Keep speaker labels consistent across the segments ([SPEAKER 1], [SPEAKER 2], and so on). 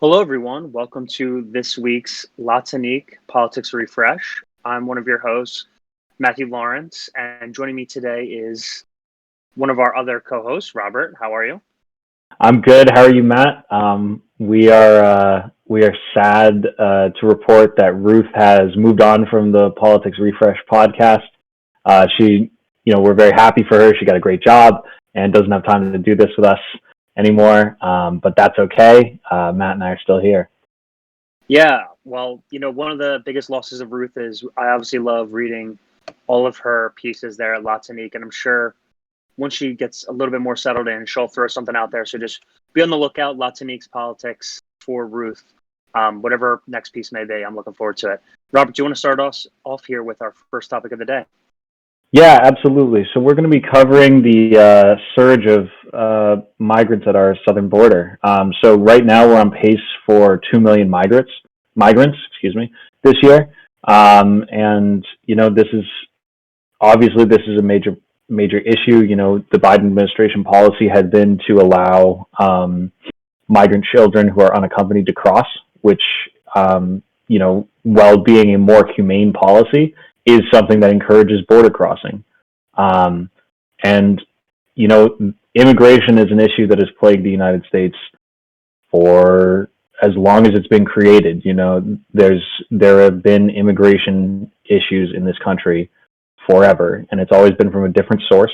[SPEAKER 1] Hello, everyone. Welcome to this week's Tonique Politics Refresh. I'm one of your hosts, Matthew Lawrence, and joining me today is one of our other co-hosts, Robert. How are you?
[SPEAKER 2] I'm good. How are you, Matt? We are sad to report that Ruth has moved on from the Politics Refresh podcast. We're very happy for her. She got a great job and doesn't have time to do this with us anymore. But that's okay. Matt and I are still here.
[SPEAKER 1] Yeah, well, one of the biggest losses of Ruth is I obviously love reading all of her pieces there at Tonique, and I'm sure once she gets a little bit more settled in, she'll throw something out there. So just be on the lookout, Tonique's Politics for Ruth. Whatever next piece may be, I'm looking forward to it. Robert, do you want to start us off here with our first topic of the day?
[SPEAKER 2] Yeah, absolutely. So we're going to be covering the surge of migrants at our southern border. So right now we're on pace for 2 million migrants, this year. And this is a major issue. The Biden administration policy has been to allow migrant children who are unaccompanied to cross, which while being a more humane policy, is something that encourages border crossing. And immigration is an issue that has plagued the United States for as long as it's been created. There have been immigration issues in this country forever, and it's always been from a different source.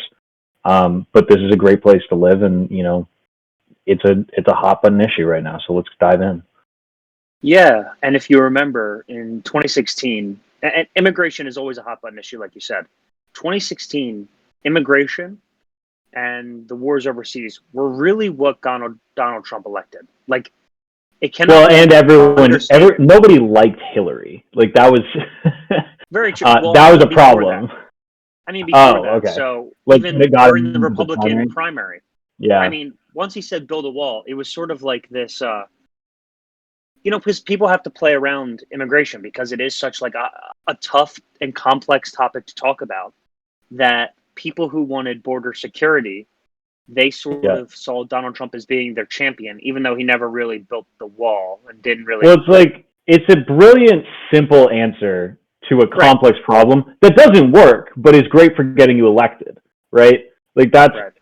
[SPEAKER 2] But this is a great place to live, and it's a hot button issue right now. So let's dive in.
[SPEAKER 1] Yeah, and if you remember in 2016, and immigration is always a hot button issue, like you said. 2016, immigration and the wars overseas were really what got Donald Trump elected. Like, it cannot.
[SPEAKER 2] Well, and nobody liked Hillary. Like that was
[SPEAKER 1] very true.
[SPEAKER 2] That was a problem.
[SPEAKER 1] Before that.
[SPEAKER 2] Okay.
[SPEAKER 1] So
[SPEAKER 2] like
[SPEAKER 1] even during the Republican primary,
[SPEAKER 2] yeah.
[SPEAKER 1] Once he said build a wall, it was sort of like this. Because people have to play around immigration because it is such like a tough and complex topic to talk about, that people who wanted border security, they sort of saw Donald Trump as being their champion, even though he never really built the wall and didn't really.
[SPEAKER 2] Well, it's a brilliant, simple answer to a complex problem that doesn't work, but is great for getting you elected, right? Like that's, right.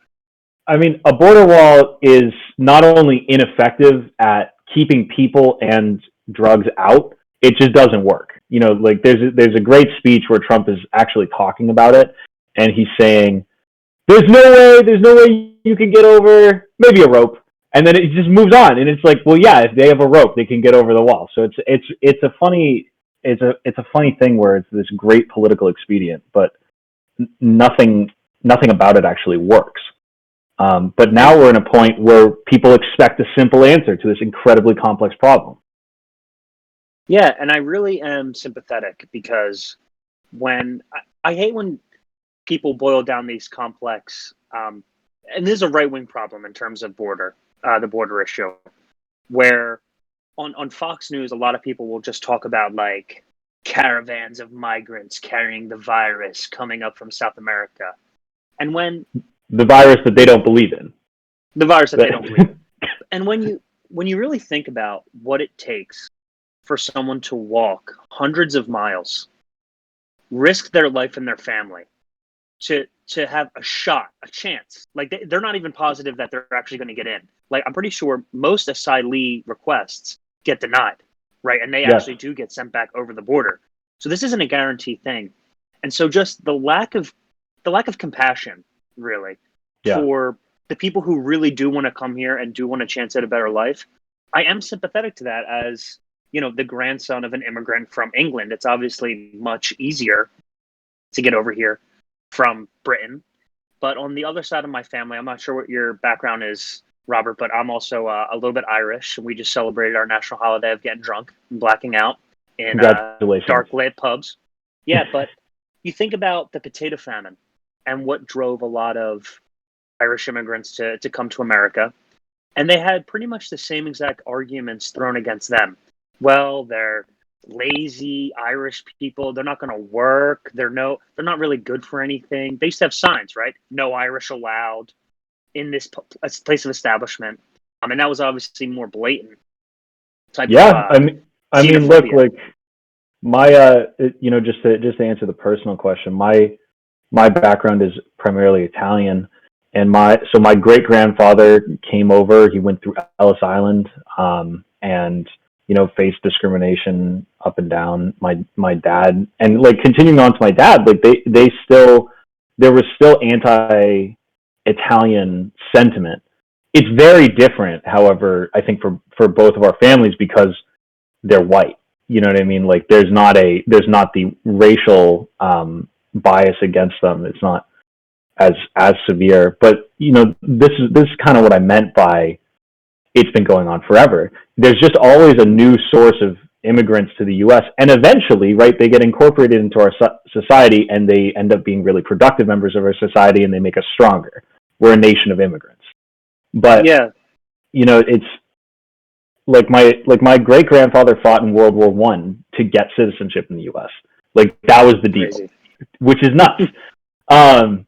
[SPEAKER 2] A border wall is not only ineffective at keeping people and drugs out, it just doesn't work. There's a great speech where Trump is actually talking about it, and he's saying, there's no way you can get over, maybe a rope. And then it just moves on, and it's like, well, yeah, if they have a rope, they can get over the wall. So it's a funny thing where it's this great political expedient, but nothing about it actually works. But now we're in a point where people expect a simple answer to this incredibly complex problem.
[SPEAKER 1] Yeah, and I really am sympathetic because I hate when people boil down these complex, and this is a right-wing problem in terms of the border issue, where on Fox News, a lot of people will just talk about like caravans of migrants carrying the virus coming up from South America. And when
[SPEAKER 2] the virus that they don't believe in.
[SPEAKER 1] The virus that they don't believe in. And when you really think about what it takes for someone to walk hundreds of miles, risk their life and their family, to have a chance. Like they're not even positive that they're actually going to get in. Like I'm pretty sure most asylee requests get denied, right? And they actually do get sent back over the border. So this isn't a guaranteed thing. And so just the lack of compassion, really, for the people who really do want to come here and do want a chance at a better life. I am sympathetic to that as, the grandson of an immigrant from England. It's obviously much easier to get over here from Britain. But on the other side of my family, I'm not sure what your background is, Robert, but I'm also a little bit Irish. We just celebrated our national holiday of getting drunk and blacking out in dark lit pubs. Yeah, but you think about the potato famine and what drove a lot of Irish immigrants to come to America. And they had pretty much the same exact arguments thrown against them. Well, they're lazy Irish people. They're not going to work. They're not really good for anything. They used to have signs, right? No Irish allowed in this place of establishment. And that was obviously more blatant. type
[SPEAKER 2] Yeah,
[SPEAKER 1] of
[SPEAKER 2] I mean, look,
[SPEAKER 1] xenophobia.
[SPEAKER 2] like my, just to answer the personal question, my background is primarily Italian, and my great grandfather came over. He went through Ellis Island, and faced discrimination up and down. My dad, and like continuing on to my dad, like they still there was still anti-Italian sentiment. It's very different, however, I think for both of our families because they're white. You know what I mean? Like there's not the racial bias against them. It's not as severe. But this is kind of what I meant by it's been going on forever. There's just always a new source of immigrants to the U.S. and eventually, right, they get incorporated into our society and they end up being really productive members of our society and they make us stronger. We're a nation of immigrants. But
[SPEAKER 1] Yeah,
[SPEAKER 2] it's like my great grandfather fought in World War One to get citizenship in the U.S. Like that was the deal,
[SPEAKER 1] crazy.
[SPEAKER 2] which is nuts. Um,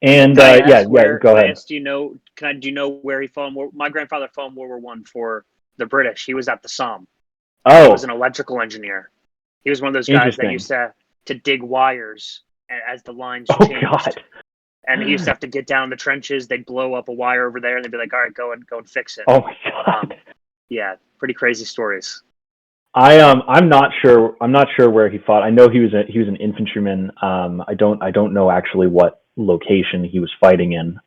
[SPEAKER 2] and
[SPEAKER 1] Can I
[SPEAKER 2] yeah,
[SPEAKER 1] ask where?
[SPEAKER 2] go
[SPEAKER 1] Can I
[SPEAKER 2] ahead.
[SPEAKER 1] ask? Do you know? Do you know where he fought? My grandfather fought in World War One for the British. He was at the Somme, and he was
[SPEAKER 2] Oh,
[SPEAKER 1] an electrical engineer. He was one of those guys that
[SPEAKER 2] interesting.
[SPEAKER 1] used to dig wires as the lines
[SPEAKER 2] Oh
[SPEAKER 1] changed,
[SPEAKER 2] God.
[SPEAKER 1] and he used to have to get down in the trenches. They'd blow up a wire over there, and they'd be like, "All right, go and fix it."
[SPEAKER 2] Oh my God.
[SPEAKER 1] Yeah, pretty crazy stories.
[SPEAKER 2] I'm not sure. I'm not sure where he fought. I know he was an infantryman. I don't know actually what location he was fighting in.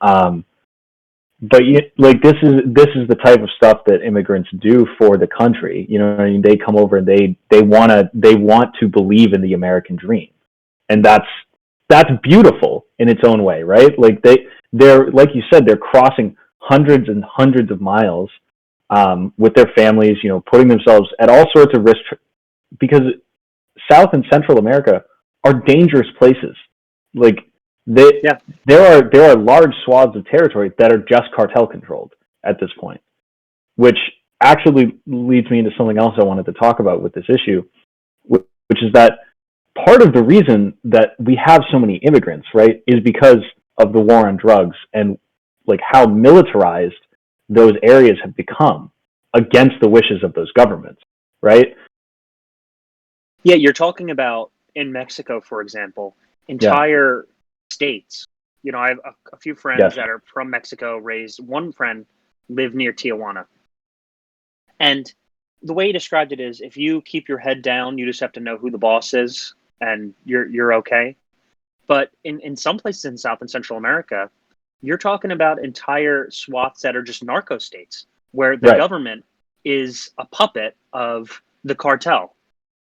[SPEAKER 2] But like this is the type of stuff that immigrants do for the country. I mean, they come over and they want to believe in the American dream, and that's beautiful in its own way, right? Like they're like you said, they're crossing hundreds and hundreds of miles with their families, putting themselves at all sorts of risk because South and Central America are dangerous places. Like they,
[SPEAKER 1] Yeah,
[SPEAKER 2] there are large swaths of territory that are just cartel controlled at this point, which actually leads me into something else I wanted to talk about with this issue, which is that part of the reason that we have so many immigrants, right, is because of the war on drugs and like how militarized those areas have become against the wishes of those governments, right?
[SPEAKER 1] yeah. You're talking about in Mexico, for example,
[SPEAKER 2] Yeah.
[SPEAKER 1] entire states. I have a few
[SPEAKER 2] Yes.
[SPEAKER 1] friends that are from Mexico. Raised one friend lived near Tijuana, and the way he described it is, if you keep your head down, you just have to know who the boss is, and you're okay. But in some places in South and Central America, you're talking about entire swaths that are just narco states where the
[SPEAKER 2] Right.
[SPEAKER 1] government is a puppet of the cartel.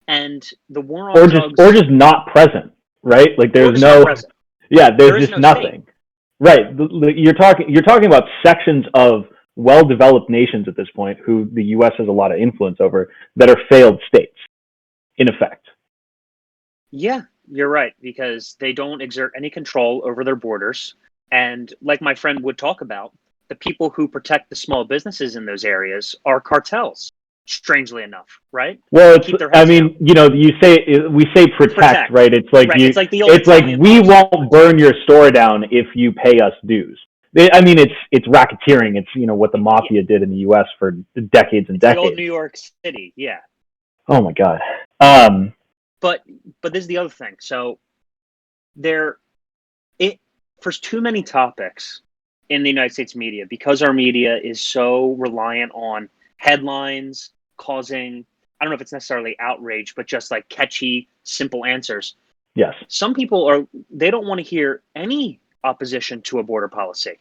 [SPEAKER 1] And the war on
[SPEAKER 2] Or
[SPEAKER 1] drugs,
[SPEAKER 2] just not present, right? Like
[SPEAKER 1] or
[SPEAKER 2] there's
[SPEAKER 1] just not
[SPEAKER 2] no,
[SPEAKER 1] present.
[SPEAKER 2] yeah,
[SPEAKER 1] There
[SPEAKER 2] there's
[SPEAKER 1] is
[SPEAKER 2] just
[SPEAKER 1] no state.
[SPEAKER 2] nothing. Right. You're talking about sections of well-developed nations at this point who the U.S. has a lot of influence over that are failed states, in effect.
[SPEAKER 1] Yeah, you're right, because they don't exert any control over their borders. And like my friend would talk about, the people who protect the small businesses in those areas are cartels, strangely enough, right?
[SPEAKER 2] Well,
[SPEAKER 1] They
[SPEAKER 2] it's,
[SPEAKER 1] keep their
[SPEAKER 2] I
[SPEAKER 1] heads down.
[SPEAKER 2] mean, we say protect,
[SPEAKER 1] Protect.
[SPEAKER 2] right? It's like
[SPEAKER 1] Right. It's like the old
[SPEAKER 2] it's like
[SPEAKER 1] Italian
[SPEAKER 2] we
[SPEAKER 1] mobster.
[SPEAKER 2] won't burn your store down if you pay us dues. I mean, it's racketeering. It's what the
[SPEAKER 1] Yeah.
[SPEAKER 2] mafia did in the U.S. for decades and
[SPEAKER 1] It's the old
[SPEAKER 2] decades.
[SPEAKER 1] New York City. Yeah.
[SPEAKER 2] Oh my God. Um,
[SPEAKER 1] But this is the other thing. So there it for too many topics in the United States media, because our media is so reliant on headlines causing, I don't know if it's necessarily outrage, but just like catchy, simple answers.
[SPEAKER 2] yes.
[SPEAKER 1] Some people they don't want to hear any opposition to a border policy.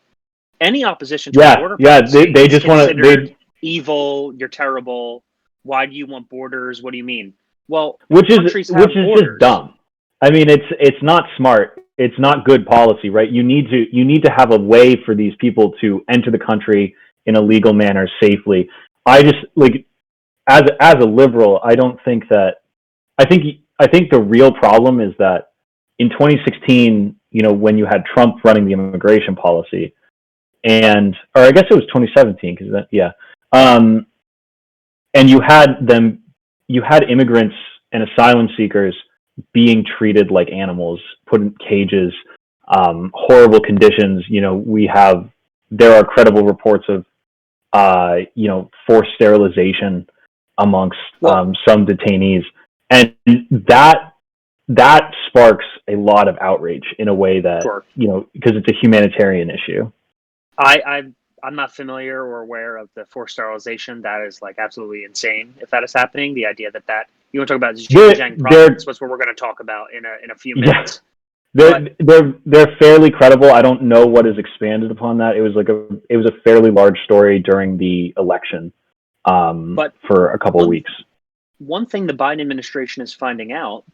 [SPEAKER 1] Any opposition to a
[SPEAKER 2] Yeah.
[SPEAKER 1] border
[SPEAKER 2] Yeah.
[SPEAKER 1] policy
[SPEAKER 2] They
[SPEAKER 1] is
[SPEAKER 2] just want to.
[SPEAKER 1] considered
[SPEAKER 2] They
[SPEAKER 1] evil. You're terrible. Why do you want borders? What do you mean? Well,
[SPEAKER 2] which is
[SPEAKER 1] countries
[SPEAKER 2] which
[SPEAKER 1] have
[SPEAKER 2] is just
[SPEAKER 1] borders.
[SPEAKER 2] dumb. I mean, it's not smart. It's not good policy, right? You need to have a way for these people to enter the country in a legal manner safely. I just like as a liberal, I don't think that. I think the real problem is that in 2016, when you had Trump running the immigration policy, or I guess it was 2017 because yeah, um, and you had immigrants and asylum seekers being treated like animals, put in cages, horrible conditions. There are credible reports of forced sterilization amongst some detainees, and that sparks a lot of outrage in a way that because it's a humanitarian issue.
[SPEAKER 1] I'm not familiar or aware of the forced sterilization. That is like absolutely insane. If that is happening, the idea that you want to talk about Xinjiang province, that's what we're going to talk about in a few minutes.
[SPEAKER 2] They're fairly credible. I don't know what is expanded upon that. It was a fairly large story during the election, but for a couple of weeks.
[SPEAKER 1] One thing the Biden administration is finding out,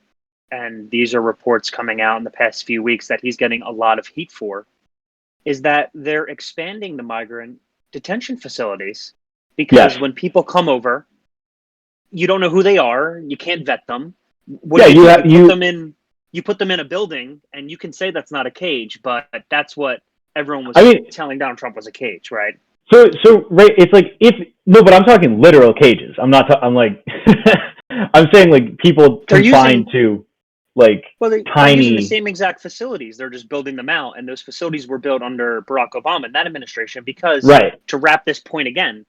[SPEAKER 1] and these are reports coming out in the past few weeks that he's getting a lot of heat for, is that they're expanding the migrant detention facilities because when people come over, you don't know who they are, you can't vet them. You put them in a building, and you can say that's not a cage, but that's what everyone was telling Donald Trump was a cage, right?
[SPEAKER 2] So right, it's like but I'm talking literal cages. I'm not. I'm like, I'm saying like people confined to
[SPEAKER 1] they're
[SPEAKER 2] tiny.
[SPEAKER 1] using the same exact facilities. They're just building them out, and those facilities were built under Barack Obama and that administration because to wrap this point again,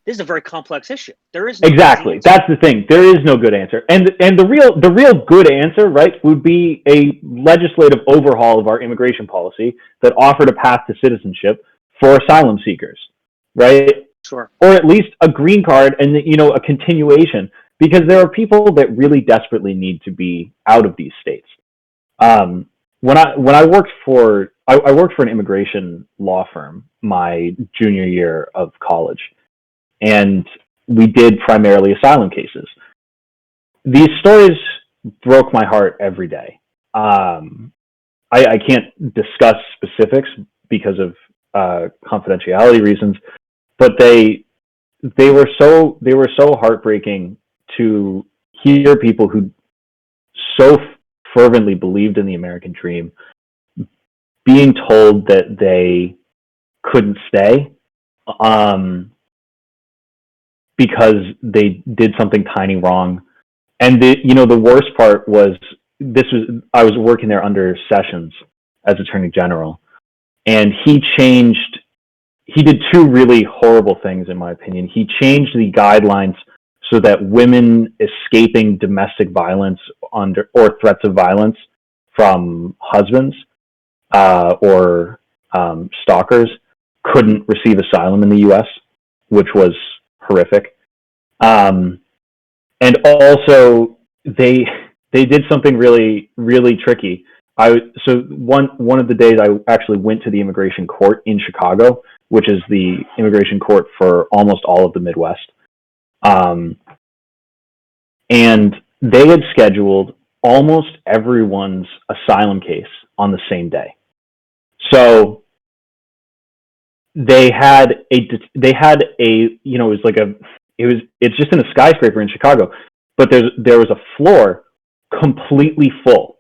[SPEAKER 1] this is a very complex issue. There is no
[SPEAKER 2] exactly. That's the thing. There is no good answer, and the real good answer, right, would be a legislative overhaul of our immigration policy that offered a path to citizenship for asylum seekers, right?
[SPEAKER 1] Sure.
[SPEAKER 2] Or at least a green card and a continuation, because there are people that really desperately need to be out of these states. When I worked for an immigration law firm my junior year of college. And we did primarily asylum cases. These stories broke my heart every day. I can't discuss specifics because of confidentiality reasons, but they were so heartbreaking to hear people who so fervently believed in the American dream being told that they couldn't stay. Because they did something tiny wrong. And the worst part was I was working there under Sessions as Attorney General, and he did two really horrible things, in my opinion. He changed the guidelines so that women escaping domestic violence or threats of violence from husbands or stalkers couldn't receive asylum in the U.S., which was horrific. And also they did something really, really tricky. So one of the days I actually went to the immigration court in Chicago, which is the immigration court for almost all of the Midwest. And they had scheduled almost everyone's asylum case on the same day. So it's just in a skyscraper in Chicago, but there was a floor completely full,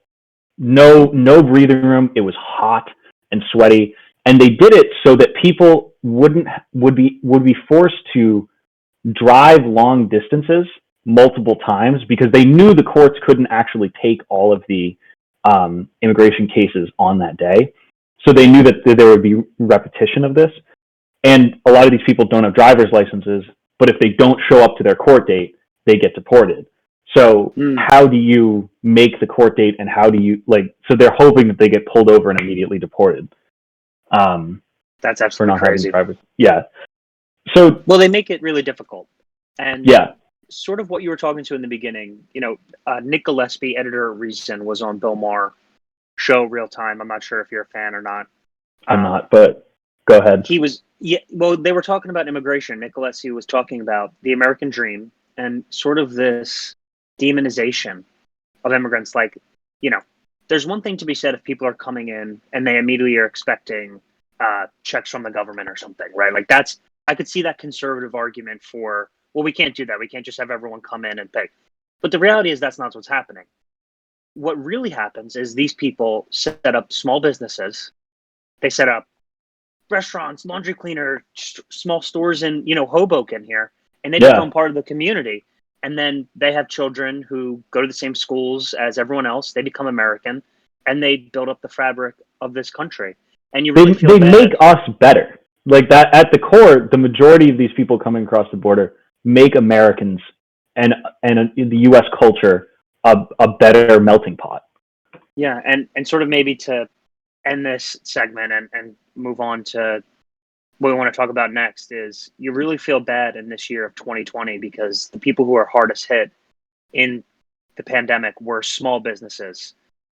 [SPEAKER 2] no breathing room. It was hot and sweaty, and they did it so that people would be forced to drive long distances multiple times because they knew the courts couldn't actually take all of the immigration cases on that day. So they knew that there would be repetition of this. And a lot of these people don't have driver's licenses, but if they don't show up to their court date, they get deported. So how do you make the court date, and how do you so they're hoping that they get pulled over and immediately deported.
[SPEAKER 1] That's absolutely crazy.
[SPEAKER 2] Yeah. So
[SPEAKER 1] they make it really difficult. And sort of what you were talking to in the beginning, Nick Gillespie, editor of Reason, was on Bill Maher show Real Time. I'm not sure if you're a fan or not.
[SPEAKER 2] I'm not, but go ahead.
[SPEAKER 1] He was, they were talking about immigration. Nick Gillespie was talking about the American dream and sort of this demonization of immigrants. Like, there's one thing to be said if people are coming in and they immediately are expecting checks from the government or something, right? Like I could see that conservative argument for, well, we can't do that. We can't just have everyone come in and pay. But the reality is that's not what's happening. What really happens is these people set up small businesses. They set up restaurants, laundry cleaner, small stores in, Hoboken here, and they become part of the community. And then they have children who go to the same schools as everyone else. They become American, and they build up the fabric of this country. And you really feel
[SPEAKER 2] they
[SPEAKER 1] bad.
[SPEAKER 2] make us better. like that at the core, the majority of these people coming across the border make Americans and the U.S. culture a better melting pot.
[SPEAKER 1] Yeah, and sort of maybe to end this segment and move on to what we want to talk about next is you really feel bad in this year of 2020 because the people who are hardest hit in the pandemic were small businesses.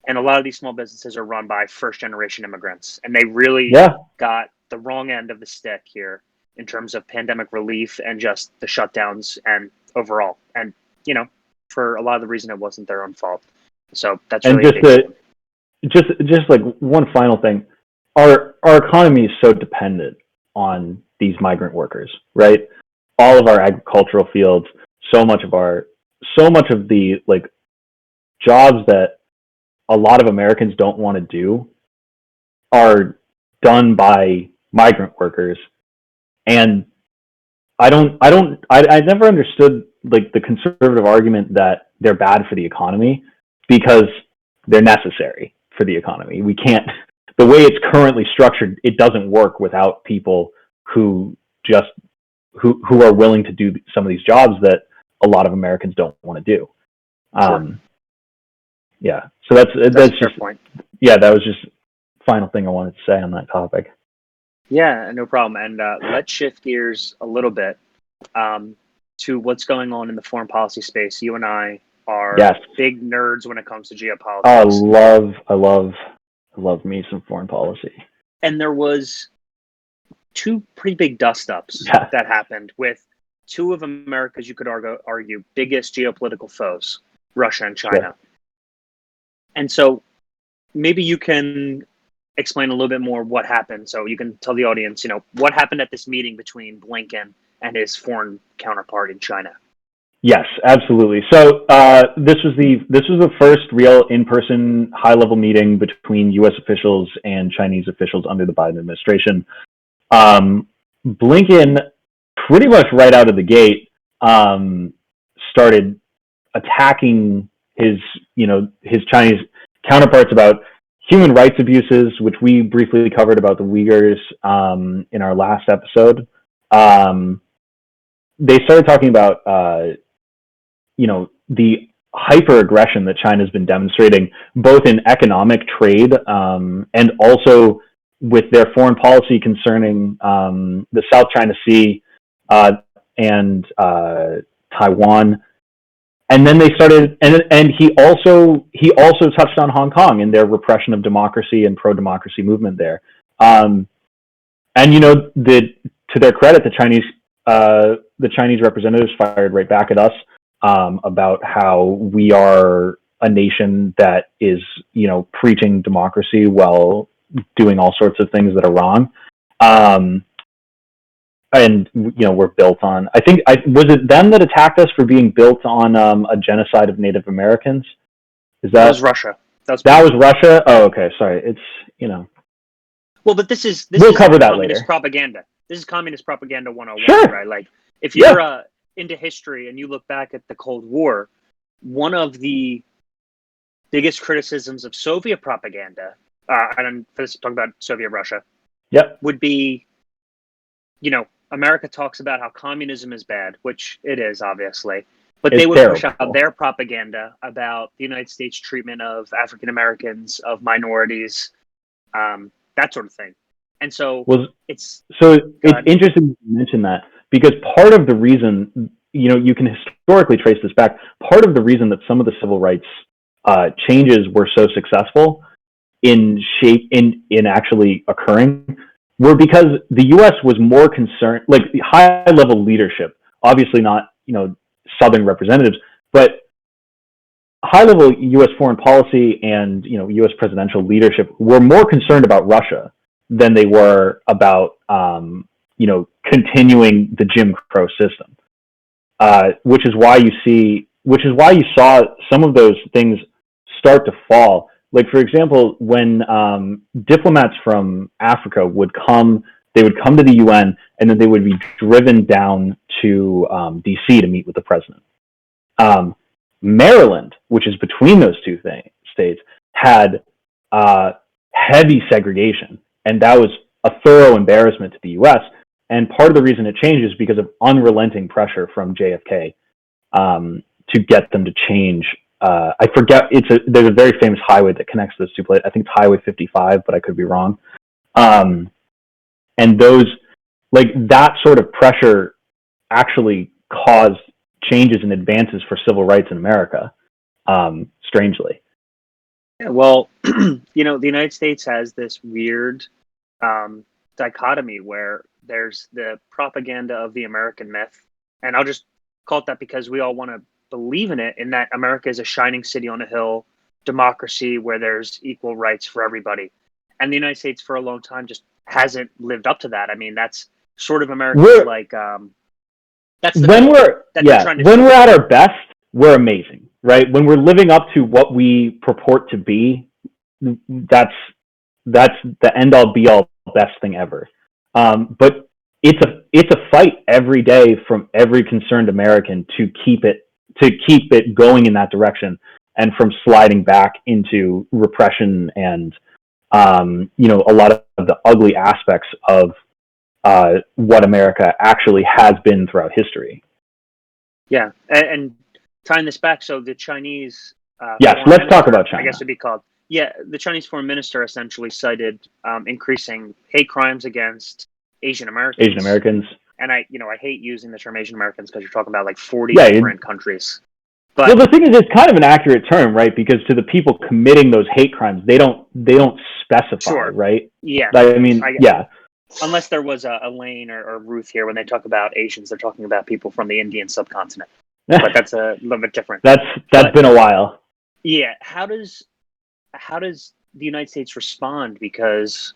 [SPEAKER 1] And a lot of these small businesses are run by first-generation immigrants. And they really got the wrong end of the stick here in terms of pandemic relief and just the shutdowns and overall. And, you know, for a lot of the reason it wasn't their own fault. So that's really
[SPEAKER 2] just like one final thing. Our economy is so dependent on these migrant workers, right? All of our agricultural fields, so much of the like jobs that a lot of Americans don't want to do are done by migrant workers. And I never understood like the conservative argument that they're bad for the economy because they're necessary for the economy. We can't, the way it's currently structured, it doesn't work without people who are willing to do some of these jobs that a lot of Americans don't want to do.
[SPEAKER 1] Sure.
[SPEAKER 2] Yeah. So that's
[SPEAKER 1] a
[SPEAKER 2] just
[SPEAKER 1] fair point.
[SPEAKER 2] Yeah, that was just final thing I wanted to say on that topic.
[SPEAKER 1] Yeah, no problem. And let's shift gears a little bit to what's going on in the foreign policy space. You and I are big nerds when it comes to geopolitics.
[SPEAKER 2] I love me some foreign policy.
[SPEAKER 1] And there was two pretty big dust-ups that happened with two of America's, you could argue, biggest geopolitical foes, Russia and China.
[SPEAKER 2] Yeah.
[SPEAKER 1] And so maybe you can explain a little bit more what happened. So you can tell the audience, you know, what happened at this meeting between Blinken and his foreign counterpart in China.
[SPEAKER 2] Yes, absolutely. So this was the first real in-person high-level meeting between U.S. officials and Chinese officials under the Biden administration. Blinken, pretty much right out of the gate, started attacking his Chinese counterparts about human rights abuses, which we briefly covered about the Uyghurs in our last episode. They started talking about the hyper aggression that China's been demonstrating, both in economic trade and also with their foreign policy concerning the South China Sea and Taiwan. And then they started, and he also touched on Hong Kong and their repression of democracy and pro-democracy movement there. And to their credit, the Chinese representatives fired right back at us about how we are a nation that is, preaching democracy while doing all sorts of things that are wrong. And we're built on. Was it them that attacked us for being built on a genocide of Native Americans?
[SPEAKER 1] That was Russia.
[SPEAKER 2] That was Russia. Oh, okay. Sorry. It's
[SPEAKER 1] Well, but this
[SPEAKER 2] we'll
[SPEAKER 1] is
[SPEAKER 2] cover that
[SPEAKER 1] communist
[SPEAKER 2] later.
[SPEAKER 1] Propaganda. This is communist propaganda 101,
[SPEAKER 2] sure.
[SPEAKER 1] Right? Like if you're into history and you look back at the Cold War, one of the biggest criticisms of Soviet propaganda, and for this talking about Soviet Russia, would be, America talks about how communism is bad, which it is, obviously. But they would push out their propaganda about the United States treatment of African Americans, of minorities, that sort of thing. And so it's
[SPEAKER 2] interesting you mention that, because part of the reason, you can historically trace this back, part of the reason that some of the civil rights changes were so successful in actually occurring were because the U.S. was more concerned, like the high-level leadership, obviously not, Southern representatives, but high-level U.S. foreign policy and, U.S. presidential leadership were more concerned about Russia than they were about, continuing the Jim Crow system, which is why you saw some of those things start to fall. Like, for example, when diplomats from Africa would come to the UN, and then they would be driven down to DC to meet with the president. Maryland, which is between those two states, had heavy segregation, and that was a thorough embarrassment to the U.S. And part of the reason it changed is because of unrelenting pressure from JFK to get them to change. I forget. There's a very famous highway that connects those two places. I think it's Highway 55, but I could be wrong. And those, like that sort of pressure, actually caused changes and advances for civil rights in America. Strangely.
[SPEAKER 1] Yeah, well, the United States has this weird dichotomy where there's the propaganda of the American myth, and I'll just call it that because we all want to believe in it, in that America is a shining city on a hill, democracy where there's equal rights for everybody. And the United States for a long time just hasn't lived up to that. I mean, that's sort of America's that's the
[SPEAKER 2] when we're when we're at our best, we're amazing, right? When we're living up to what we purport to be, that's the end all be all best thing ever. But it's a fight every day from every concerned American to keep it going in that direction, and from sliding back into repression and a lot of the ugly aspects of what America actually has been throughout history.
[SPEAKER 1] Yeah, and tying this back, so the Chinese.
[SPEAKER 2] Yes, let's talk about China.
[SPEAKER 1] I guess it'd be called. Yeah, the Chinese foreign minister essentially cited increasing hate crimes against Asian Americans. And I hate using the term Asian Americans because you're talking about like 40 different countries. But,
[SPEAKER 2] well, the thing is, it's kind of an accurate term, right? Because to the people committing those hate crimes, they don't specify,
[SPEAKER 1] sure.
[SPEAKER 2] Right?
[SPEAKER 1] Yeah.
[SPEAKER 2] I mean, yeah.
[SPEAKER 1] Unless there was a Lane or Ruth here, when they talk about Asians, they're talking about people from the Indian subcontinent. But that's a little bit different.
[SPEAKER 2] That's been a while.
[SPEAKER 1] Yeah. How does the United States respond? Because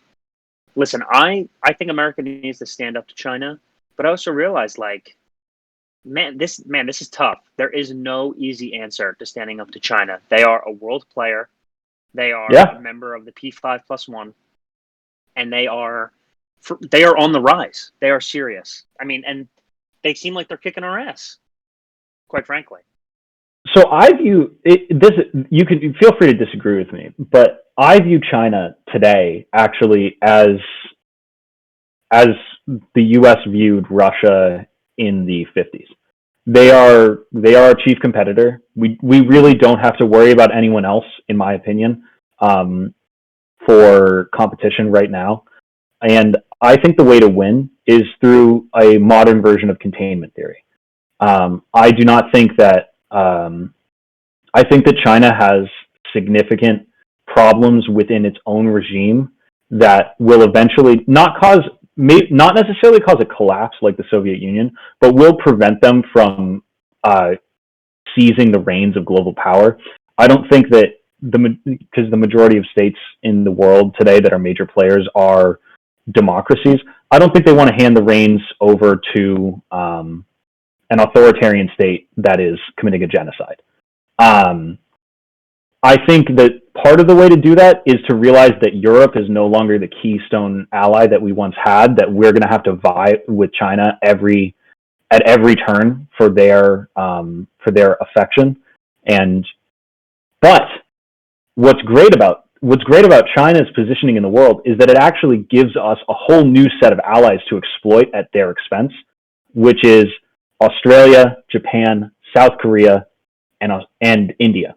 [SPEAKER 1] listen, I think America needs to stand up to China, but I also realize, like, this is tough. There is no easy answer to standing up to China. They are a world player. They are a member of the P5+1, and they are on the rise. They are serious. I mean, and they seem like they're kicking our ass, quite frankly.
[SPEAKER 2] So I view this. You can feel free to disagree with me, but I view China today actually as the U.S. viewed Russia in the 50s. They are our chief competitor. We really don't have to worry about anyone else, in my opinion, for competition right now. And I think the way to win is through a modern version of containment theory. I do not think that. I think that China has significant problems within its own regime that will eventually not necessarily cause a collapse like the Soviet Union, but will prevent them from seizing the reins of global power. I don't think that because the majority of states in the world today that are major players are democracies, I don't think they want to hand the reins over to an authoritarian state that is committing a genocide. I think that part of the way to do that is to realize that Europe is no longer the keystone ally that we once had, that we're going to have to vie with China at every turn for their affection. But what's great about China's positioning in the world is that it actually gives us a whole new set of allies to exploit at their expense, which is Australia, Japan, South Korea, and India.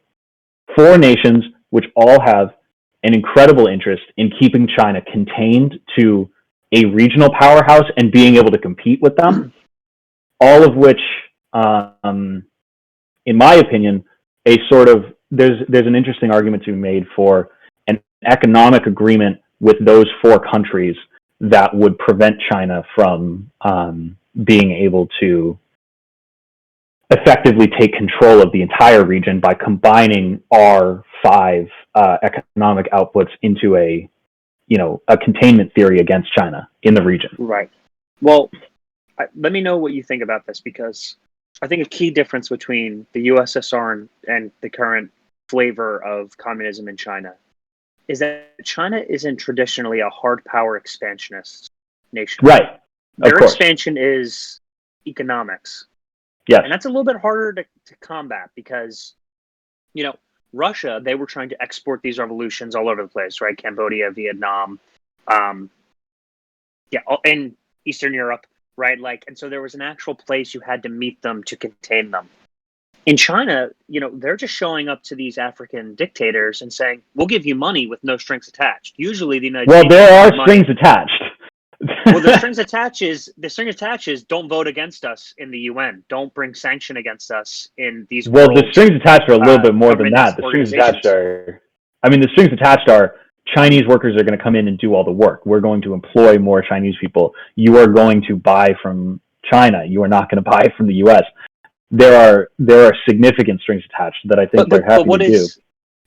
[SPEAKER 2] 4 nations which all have an incredible interest in keeping China contained to a regional powerhouse and being able to compete with them, all of which, in my opinion, there's an interesting argument to be made for an economic agreement with those 4 countries that would prevent China from being able to effectively take control of the entire region by combining our 5 economic outputs into a containment theory against China in the region.
[SPEAKER 1] Right. Well, let me know what you think about this, because I think a key difference between the USSR and the current flavor of communism in China is that China isn't traditionally a hard power expansionist nation.
[SPEAKER 2] Right.
[SPEAKER 1] Their expansion is economics.
[SPEAKER 2] Yes.
[SPEAKER 1] And that's a little bit harder to combat because, Russia, they were trying to export these revolutions all over the place, right? Cambodia, Vietnam, Yeah, in Eastern Europe, right? Like, and so there was an actual place you had to meet them to contain them. In China, they're just showing up to these African dictators and saying, "We'll give you money with no strings attached." Usually, the United States.
[SPEAKER 2] Well, there are strings attached.
[SPEAKER 1] Well, the string attached is don't vote against us in the UN. Don't bring sanction against us in these.
[SPEAKER 2] Well, the strings attached are a little bit more than that. The strings attached are Chinese workers are going to come in and do all the work. We're going to employ more Chinese people. You are going to buy from China. You are not going to buy from the U.S. There are significant strings attached that I think they're happy to do.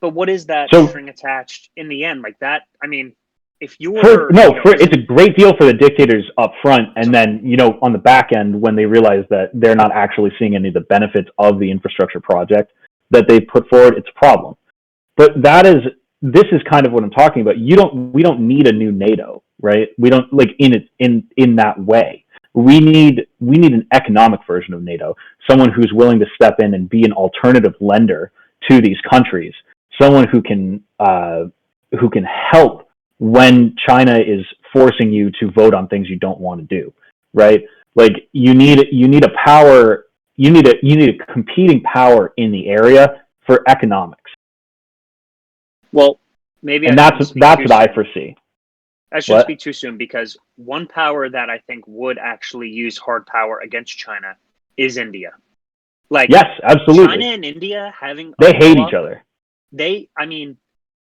[SPEAKER 1] But what is that string attached in the end? Like that, I mean, if you were...
[SPEAKER 2] it's a great deal for the dictators up front, and then, on the back end, when they realize that they're not actually seeing any of the benefits of the infrastructure project that they put forward, it's a problem. But this is kind of what I'm talking about. We don't need a new NATO, right? We don't, like, in that way. We need an economic version of NATO, someone who's willing to step in and be an alternative lender to these countries, someone who can help when China is forcing you to vote on things you don't want to do, right? Like you need a competing power in the area for economics.
[SPEAKER 1] Well, maybe,
[SPEAKER 2] and that's what I foresee.
[SPEAKER 1] I shouldn't speak too soon, because one power that I think would actually use hard power against China is India. Like,
[SPEAKER 2] yes, absolutely.
[SPEAKER 1] China and India
[SPEAKER 2] they hate each other.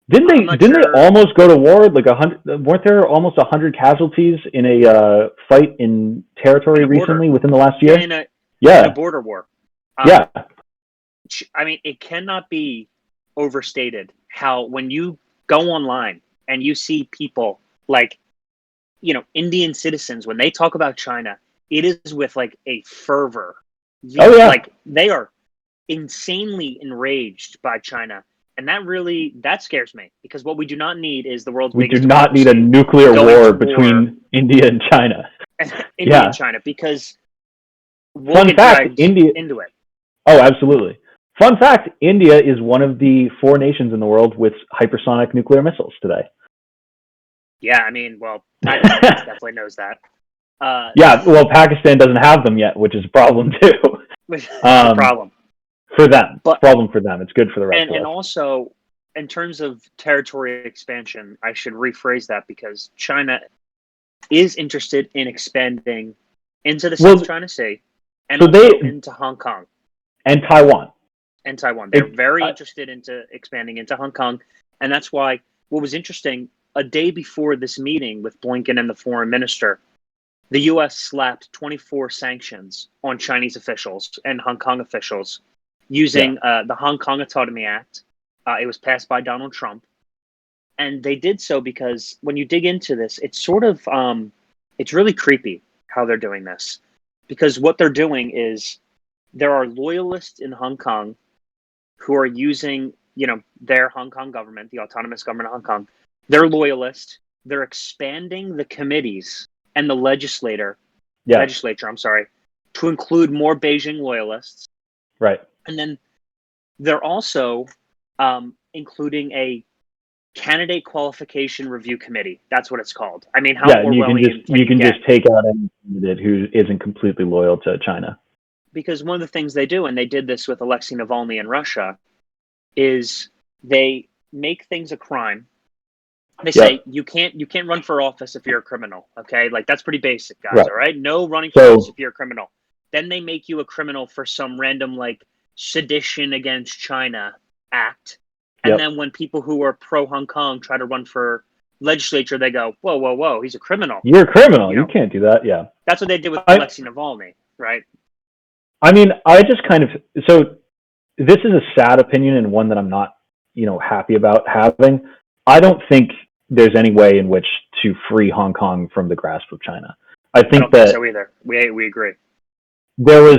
[SPEAKER 1] Didn't
[SPEAKER 2] they almost go to war? Like 100? Weren't there almost 100 casualties in a fight in territory recently within the last year?
[SPEAKER 1] In a border war.
[SPEAKER 2] Yeah.
[SPEAKER 1] I mean, it cannot be overstated how when you go online and you see people like, Indian citizens, when they talk about China, it is with like a fervor. Like they are insanely enraged by China. And that scares me, because what we do not need is the world's biggest...
[SPEAKER 2] We do not need a nuclear war between India and China.
[SPEAKER 1] And China, because we'll
[SPEAKER 2] Fun
[SPEAKER 1] get
[SPEAKER 2] fact,
[SPEAKER 1] dragged
[SPEAKER 2] India...
[SPEAKER 1] into it.
[SPEAKER 2] Oh, absolutely. Fun fact, India is one of the 4 nations in the world with hypersonic nuclear missiles today.
[SPEAKER 1] Yeah, I mean, well, Pakistan definitely knows that.
[SPEAKER 2] Pakistan doesn't have them yet, which is a problem too.
[SPEAKER 1] Which is a problem.
[SPEAKER 2] For them. But, problem for them. It's good for the rest of us.
[SPEAKER 1] And also, in terms of territory expansion, I should rephrase that, because China is interested in expanding into the South China Sea and into Hong Kong.
[SPEAKER 2] And Taiwan.
[SPEAKER 1] They're very interested into expanding into Hong Kong. And that's why what was interesting, a day before this meeting with Blinken and the foreign minister, the U.S. slapped 24 sanctions on Chinese officials and Hong Kong officials using the Hong Kong Autonomy Act. It was passed by Donald Trump. And they did so because when you dig into this, it's sort of, it's really creepy how they're doing this. Because what they're doing is there are loyalists in Hong Kong who are using, their Hong Kong government, the autonomous government of Hong Kong. They're loyalists. They're expanding the committees and the legislature, to include more Beijing loyalists.
[SPEAKER 2] Right.
[SPEAKER 1] And then they're also including a candidate qualification review committee. That's what it's called. I mean, how Orwellian
[SPEAKER 2] you can just take out any candidate who isn't completely loyal to China.
[SPEAKER 1] Because one of the things they do, and they did this with Alexei Navalny in Russia, is they make things a crime. They say you can't run for office if you're a criminal. Okay, like that's pretty basic, guys. Right. All right, no running for office if you're a criminal. Then they make you a criminal for some random like sedition against China act. And then when people who are pro Hong Kong try to run for legislature, they go, whoa, he's a criminal.
[SPEAKER 2] You're a criminal. You can't do that. Yeah.
[SPEAKER 1] That's what they did with Alexei Navalny, right?
[SPEAKER 2] I mean, so this is a sad opinion and one that I'm not, happy about having. I don't think there's any way in which to free Hong Kong from the grasp of China. I don't think
[SPEAKER 1] so either. We agree.
[SPEAKER 2] There was,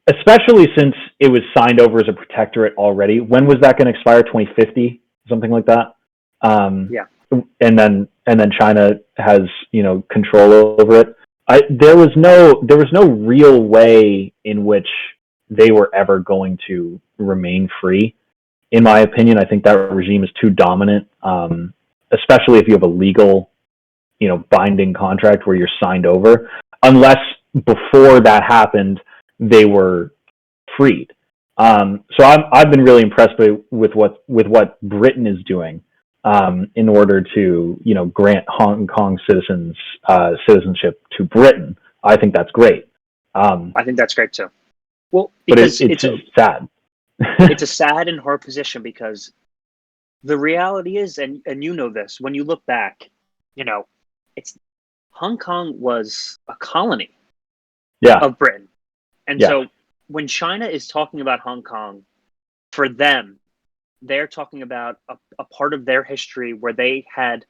[SPEAKER 2] especially since it was signed over as a protectorate already. When was that going to expire? 2050, something like that. And then China has control over it. There was no real way in which they were ever going to remain free. In my opinion, I think that regime is too dominant, especially if you have a legal binding contract where you're signed over, unless before that happened, they were freed. So I've been really impressed with what Britain is doing in order to grant Hong Kong citizens citizenship to Britain. I think that's great.
[SPEAKER 1] I think that's great too. Well,
[SPEAKER 2] but
[SPEAKER 1] because
[SPEAKER 2] it's sad.
[SPEAKER 1] It's a sad and hard position, because the reality is, and you know this, when you look back, it's Hong Kong was a colony of Britain. And so when China is talking about Hong Kong, for them, they're talking about a part of their history where they had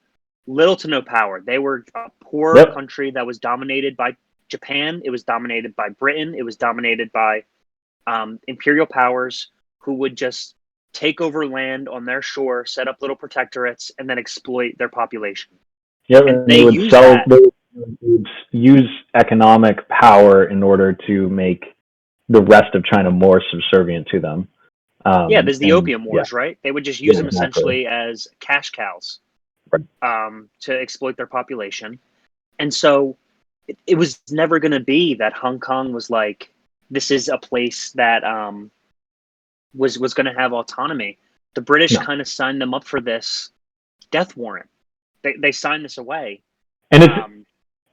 [SPEAKER 1] little to no power. They were a poor country that was dominated by Japan. It was dominated by Britain. It was dominated by imperial powers who would just take over land on their shore, set up little protectorates, and then exploit their population.
[SPEAKER 2] Yep, and they would use economic power in order to make the rest of China more subservient to them.
[SPEAKER 1] There's the Opium Wars, right? They would just use them essentially as cash cows to exploit their population. And so it was never going to be that Hong Kong was like, this is a place that was going to have autonomy. The British kind of signed them up for this death warrant. They signed this away.
[SPEAKER 2] And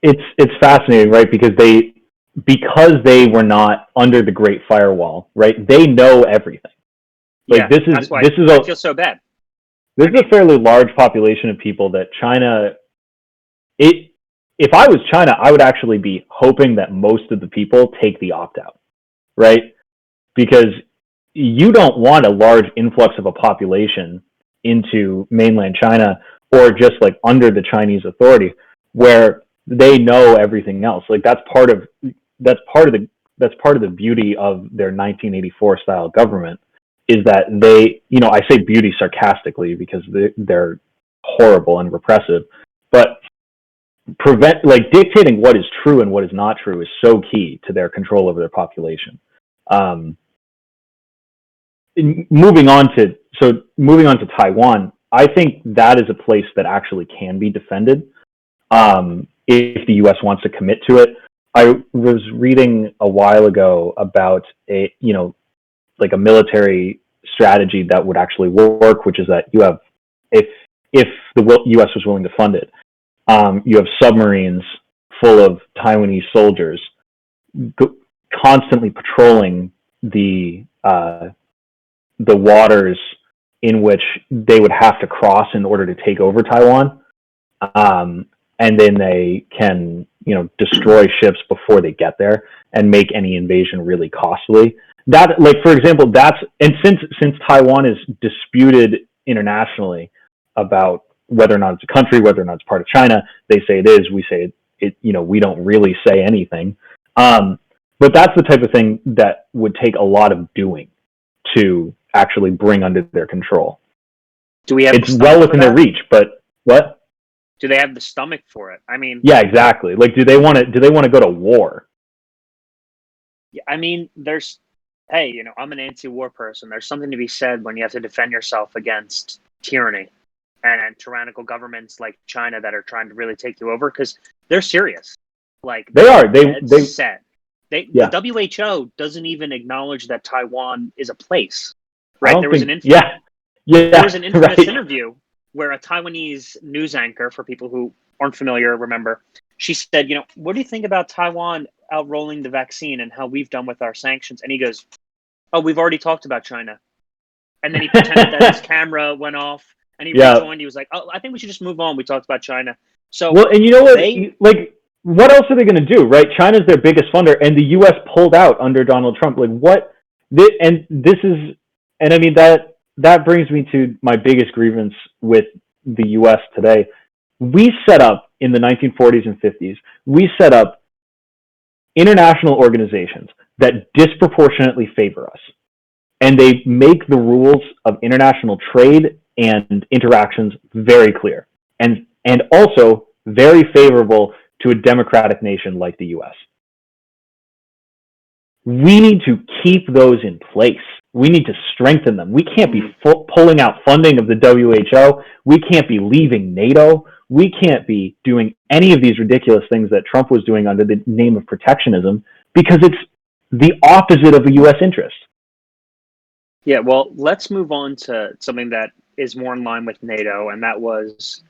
[SPEAKER 2] it's fascinating, right? Because they were not under the Great Firewall, right? They know everything. Like
[SPEAKER 1] that's why I feel so bad.
[SPEAKER 2] This is a fairly large population of people that China. If I was China, I would actually be hoping that most of the people take the opt-out, right? Because you don't want a large influx of a population into mainland China, or just like under the Chinese authority, where they know everything else. Like that's part of the beauty of their 1984 style government, is that they, I say beauty sarcastically because they're horrible and repressive, but dictating what is true and what is not true is so key to their control over their population. Moving on to Taiwan, I think that is a place that actually can be defended if the U.S. wants to commit to it. I was reading a while ago about a military strategy that would actually work, which is that you have, if the U.S. was willing to fund it, you have submarines full of Taiwanese soldiers constantly patrolling the waters in which they would have to cross in order to take over Taiwan, and then they can destroy ships before they get there and make any invasion really costly. That, for example, since Taiwan is disputed internationally about whether or not it's a country, whether or not it's part of China, they say it is, we say it, we don't really say anything. But that's the type of thing that would take a lot of doing to actually bring under their control.
[SPEAKER 1] Do we have?
[SPEAKER 2] It's well within their reach, but what?
[SPEAKER 1] Do they have the stomach for it? I mean,
[SPEAKER 2] yeah, exactly. Do they want to go to war?
[SPEAKER 1] Yeah, I mean, I'm an anti-war person. There's something to be said when you have to defend yourself against tyranny and tyrannical governments like China that are trying to really take you over, because they're serious. They set. The WHO doesn't even acknowledge that Taiwan is a place. Right? There was an infamous interview where a Taiwanese news anchor, for people who aren't familiar, remember, she said, what do you think about Taiwan outrolling the vaccine and how we've done with our sanctions? And he goes, oh, we've already talked about China. And then he pretended that his camera went off, and he rejoined. He was like, oh, I think we should just move on. We talked about China. So,
[SPEAKER 2] well, and you know what? What else are they going to do, right? China's their biggest funder, and the U.S. pulled out under Donald Trump. That brings me to my biggest grievance with the U.S. today. We set up, in the 1940s and 50s, we set up international organizations that disproportionately favor us. And they make the rules of international trade and interactions very clear, and also very favorable to a democratic nation like the U.S. We need to keep those in place. We need to strengthen them. We can't be pulling out funding of the WHO. We can't be leaving NATO. We can't be doing any of these ridiculous things that Trump was doing under the name of protectionism, because it's the opposite of a U.S. interest.
[SPEAKER 1] Yeah, well, let's move on to something that is more in line with NATO, and that was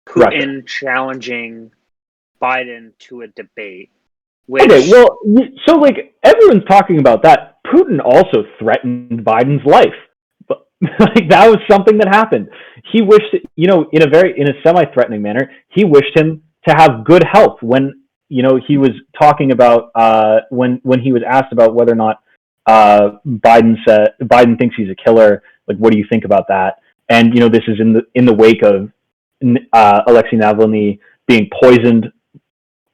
[SPEAKER 1] Putin
[SPEAKER 2] Russia
[SPEAKER 1] challenging Biden to a debate. Which,
[SPEAKER 2] okay, well, so like everyone's talking about that. Putin also threatened Biden's life. But like that was something that happened. He wished, in a semi-threatening manner, he wished him to have good health when, he was talking about when he was asked about whether or not Biden thinks he's a killer. Like, what do you think about that? And this is in the wake of Alexei Navalny being poisoned,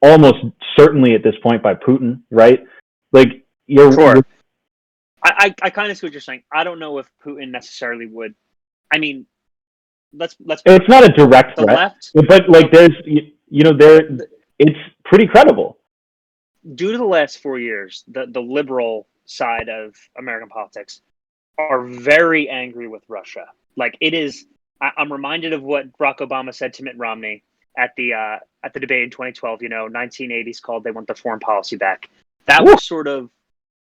[SPEAKER 2] almost certainly at this point by Putin, right? Like,
[SPEAKER 1] sure. I kind of see what you're saying. I don't know if Putin necessarily would. I mean, let's.
[SPEAKER 2] It's not a direct threat, left, but like there's, it's pretty credible.
[SPEAKER 1] Due to the last 4 years, the liberal side of American politics are very angry with Russia. Like, it is. I'm reminded of what Barack Obama said to Mitt Romney at the debate in 2012. 1980s called. They want their foreign policy back. That was sort of.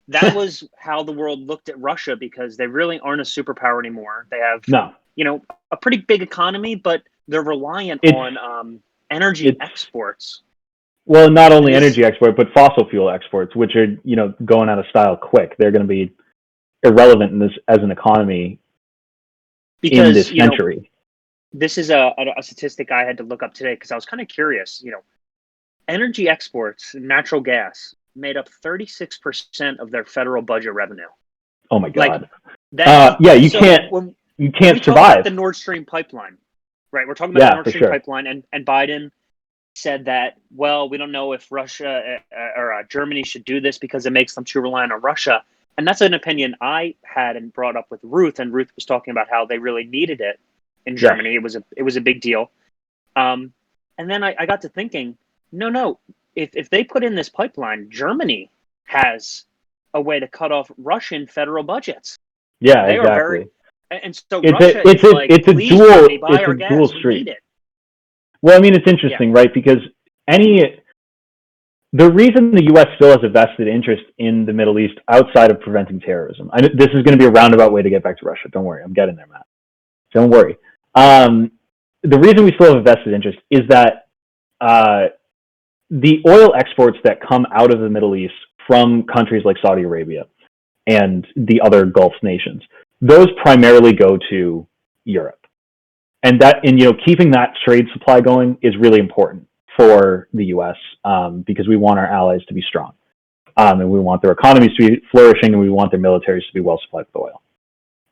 [SPEAKER 1] That was how the world looked at Russia, because they really aren't a superpower anymore. They have, a pretty big economy, but they're reliant on energy exports.
[SPEAKER 2] Well, not only energy export, but fossil fuel exports, which are, going out of style quick. They're going to be irrelevant in this as an economy in this century.
[SPEAKER 1] This is a statistic I had to look up today because I was kind of curious. Energy exports, natural gas, made up 36% of their federal budget revenue.
[SPEAKER 2] Oh my God! You can't survive.
[SPEAKER 1] About the Nord Stream pipeline, right? We're talking about the Nord Stream pipeline, and Biden said that, well, we don't know if Russia or Germany should do this because it makes them too reliant on Russia. And that's an opinion I had and brought up with Ruth, and Ruth was talking about how they really needed it in Germany. Yeah. It was a big deal. And then I got to thinking, no. If they put in this pipeline, Germany has a way to cut off Russian federal budgets.
[SPEAKER 2] Yeah, they exactly.
[SPEAKER 1] And so it's
[SPEAKER 2] a dual street. Well, I mean, it's interesting, right? Because the reason the U.S. still has a vested interest in the Middle East outside of preventing terrorism. This is going to be a roundabout way to get back to Russia. Don't worry, I'm getting there, Matt. Don't worry. The reason we still have a vested interest is that the oil exports that come out of the Middle East from countries like Saudi Arabia and the other Gulf nations, those primarily go to Europe. And keeping that trade supply going is really important for the U.S. Because we want our allies to be strong. And we want their economies to be flourishing, and we want their militaries to be well supplied with oil.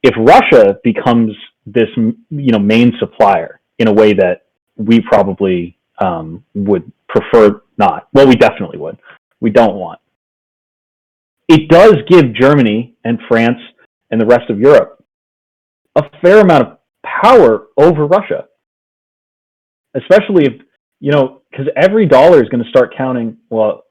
[SPEAKER 2] If Russia becomes this, main supplier in a way that we probably would prefer not. Well, we definitely would. We don't want. It does give Germany and France and the rest of Europe a fair amount of power over Russia. Especially if, because every dollar is going to start counting, well,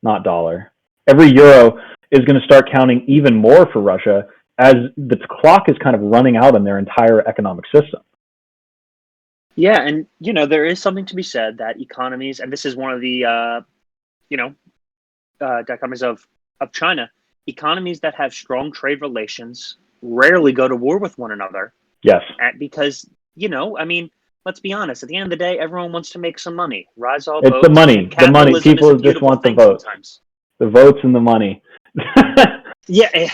[SPEAKER 2] not dollar. Every euro is going to start counting even more for Russia as the clock is kind of running out on their entire economic system.
[SPEAKER 1] Yeah, and there is something to be said that economies, and this is one of the dichotomies of China, economies that have strong trade relations rarely go to war with one another.
[SPEAKER 2] Yes.
[SPEAKER 1] Because, let's be honest, at the end of the day, everyone wants to make some money. Rise all
[SPEAKER 2] it's
[SPEAKER 1] boats.
[SPEAKER 2] The money. People just want the votes. Sometimes. The votes and the money.
[SPEAKER 1] Yeah,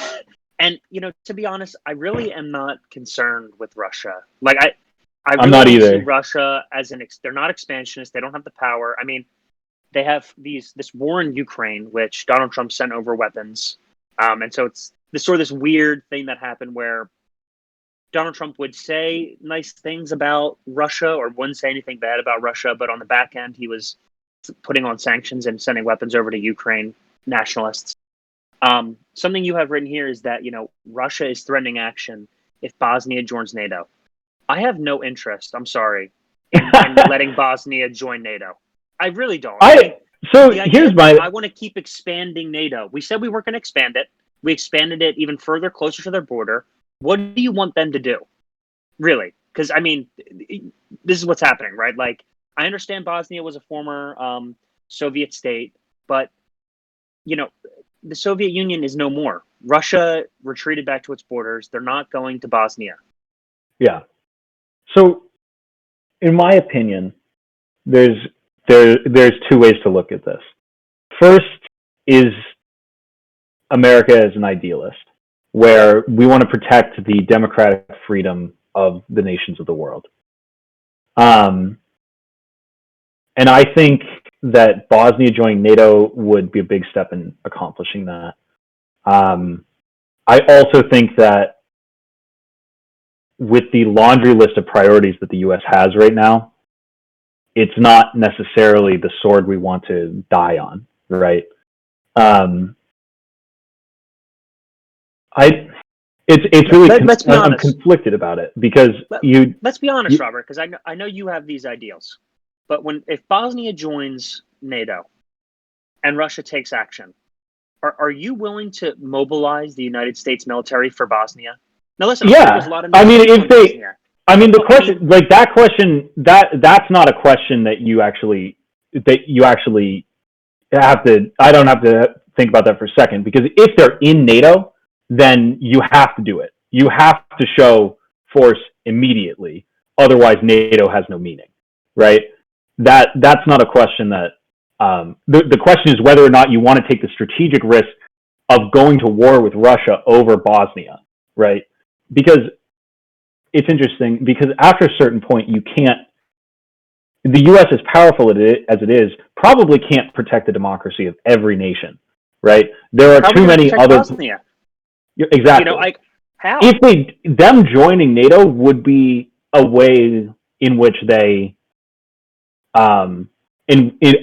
[SPEAKER 1] and to be honest, I really am not concerned with Russia. Like I really don't see Russia as they're not expansionist. They don't have the power. I mean, they have this war in Ukraine, which Donald Trump sent over weapons. And so it's this weird thing that happened where Donald Trump would say nice things about Russia or wouldn't say anything bad about Russia. But on the back end, he was putting on sanctions and sending weapons over to Ukraine nationalists. Something you have written here is that, Russia is threatening action if Bosnia joins NATO. I have no interest, I'm sorry, in letting Bosnia join NATO. I really don't.
[SPEAKER 2] I want to keep expanding
[SPEAKER 1] NATO. We said we weren't going to expand it. We expanded it even further, closer to their border. What do you want them to do? Really? Because, I mean, this is what's happening, right? Like, I understand Bosnia was a former Soviet state, but, you know, the Soviet Union is no more. Russia retreated back to its borders. They're not going to Bosnia.
[SPEAKER 2] Yeah. So, in my opinion, there's two ways to look at this. First is America as an idealist, where we want to protect the democratic freedom of the nations of the world. And I think that Bosnia joining NATO would be a big step in accomplishing that. I also think that with the laundry list of priorities that the U.S. has right now, it's not necessarily the sword we want to die on, right? It's really I'm conflicted about it because
[SPEAKER 1] let's be honest, Robert, because I know you have these ideals, but if Bosnia joins NATO and Russia takes action, are you willing to mobilize the United States military for Bosnia? Now listen, there's a lot of
[SPEAKER 2] the question, like that question, that's not a question that you actually have to. I don't have to think about that for a second, because if they're in NATO, then you have to do it. You have to show force immediately. Otherwise, NATO has no meaning, right? That's not a question that, the question is whether or not you want to take the strategic risk of going to war with Russia over Bosnia, right? Because it's interesting, because after a certain point, the U.S., as powerful as it is, probably can't protect the democracy of every nation, right? There are too many other...
[SPEAKER 1] Bosnia?
[SPEAKER 2] Exactly.
[SPEAKER 1] How?
[SPEAKER 2] If them joining NATO would be a way in which they, in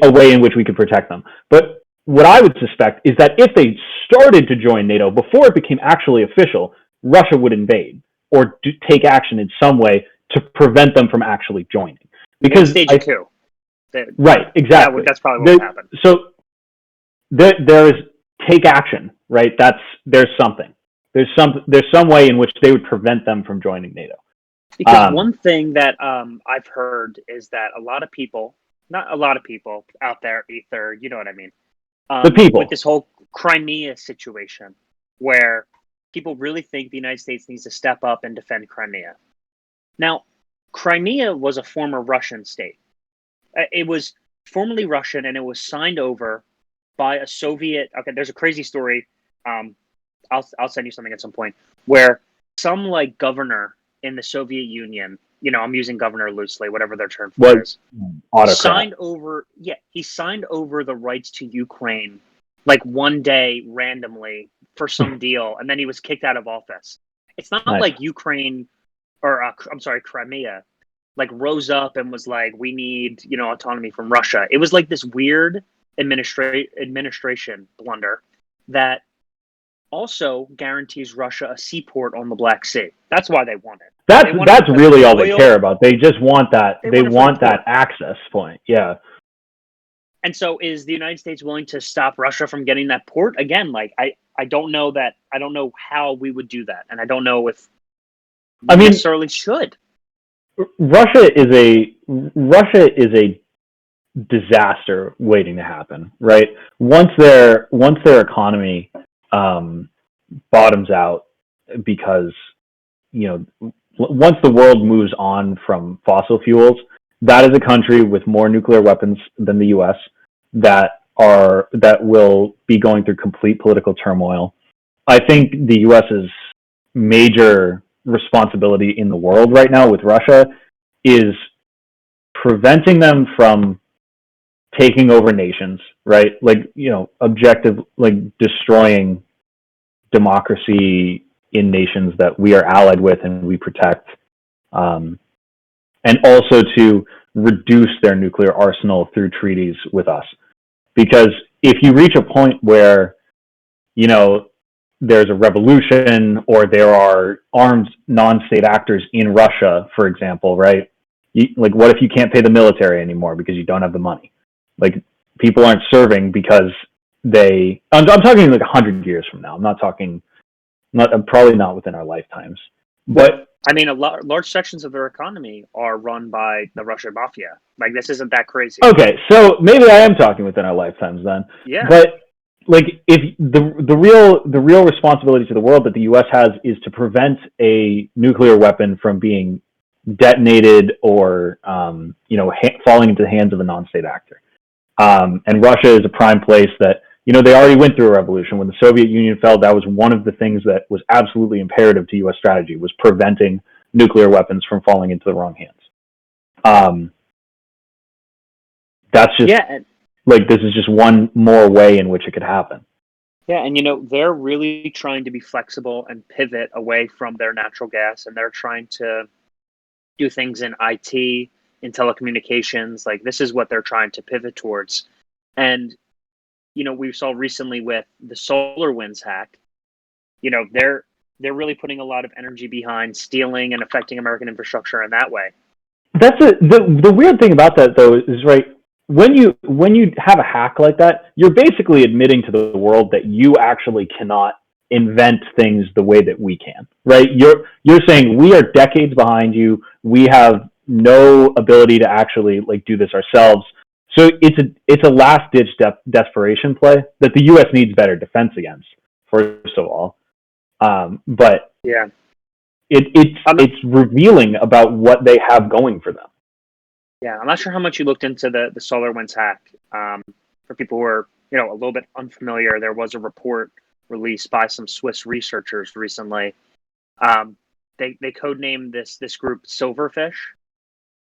[SPEAKER 2] a way in which we could protect them. But what I would suspect is that if they started to join NATO before it became actually official, Russia would invade or take action in some way to prevent them from actually joining. Because
[SPEAKER 1] stage two.
[SPEAKER 2] Right, exactly.
[SPEAKER 1] That's probably what would happen.
[SPEAKER 2] So there is take action, right? There's something. There's some way in which they would prevent them from joining NATO.
[SPEAKER 1] Because one thing that I've heard is that a lot of people, not a lot of people out there, Ether, you know what I mean?
[SPEAKER 2] The people.
[SPEAKER 1] With this whole Crimea situation, where people really think the United States needs to step up and defend Crimea. Now, Crimea was a former Russian state. It was formerly Russian, and it was signed over by a Soviet. Okay, there's a crazy story. I'll send you something at some point where some governor in the Soviet Union, I'm using governor loosely, whatever their term for it is, signed over the rights to Ukraine one day randomly for some deal, and then he was kicked out of office. It's not like Ukraine, or Crimea, rose up and was like, we need, autonomy from Russia. It was this weird administration blunder that also guarantees Russia a seaport on the Black Sea. That's why they want it.
[SPEAKER 2] That's really all they care about. They just want that. They want that access point. Yeah.
[SPEAKER 1] And so, is the United States willing to stop Russia from getting that port? Again, I don't know that. I don't know how we would do that, and I don't know if we necessarily should.
[SPEAKER 2] Russia is a disaster waiting to happen, right? Once their economy bottoms out, because once the world moves on from fossil fuels, that is a country with more nuclear weapons than the U.S. that will be going through complete political turmoil. I think the U.S.'s major responsibility in the world right now with Russia is preventing them from taking over nations, right? Destroying democracy in nations that we are allied with and we protect, and also to reduce their nuclear arsenal through treaties with us. Because if you reach a point where, there's a revolution or there are armed non-state actors in Russia, for example, right? What if you can't pay the military anymore because you don't have the money? People aren't serving because I'm talking like 100 years from now. I'm probably not within our lifetimes. But
[SPEAKER 1] I mean, large sections of their economy are run by the Russian mafia. Like, this isn't that crazy.
[SPEAKER 2] okay, so maybe I am talking within our lifetimes then.
[SPEAKER 1] Yeah.
[SPEAKER 2] But like, if the real responsibility to the world that the U.S. has is to prevent a nuclear weapon from being detonated or falling into the hands of a non-state actor. And Russia is a prime place that, they already went through a revolution. When the Soviet Union fell, that was one of the things that was absolutely imperative to U.S. strategy, was preventing nuclear weapons from falling into the wrong hands. That's just, this is just one more way in which it could happen.
[SPEAKER 1] Yeah, and they're really trying to be flexible and pivot away from their natural gas, and they're trying to do things in IT, in telecommunications. Like, this is what they're trying to pivot towards. And we saw recently with the SolarWinds hack, they're really putting a lot of energy behind stealing and affecting American infrastructure in that way.
[SPEAKER 2] That's the weird thing about that, though, is right, when you have a hack like that, you're basically admitting to the world that you actually cannot invent things the way that we can, right? You're saying we are decades behind you. We have no ability to actually do this ourselves. So it's a last ditch desperation play that the U.S. needs better defense against, first of all. But
[SPEAKER 1] yeah,
[SPEAKER 2] it's revealing about what they have going for them.
[SPEAKER 1] Yeah, I'm not sure how much you looked into the SolarWinds hack. For people who are a little bit unfamiliar, there was a report released by some Swiss researchers recently. They codenamed this group Silverfish,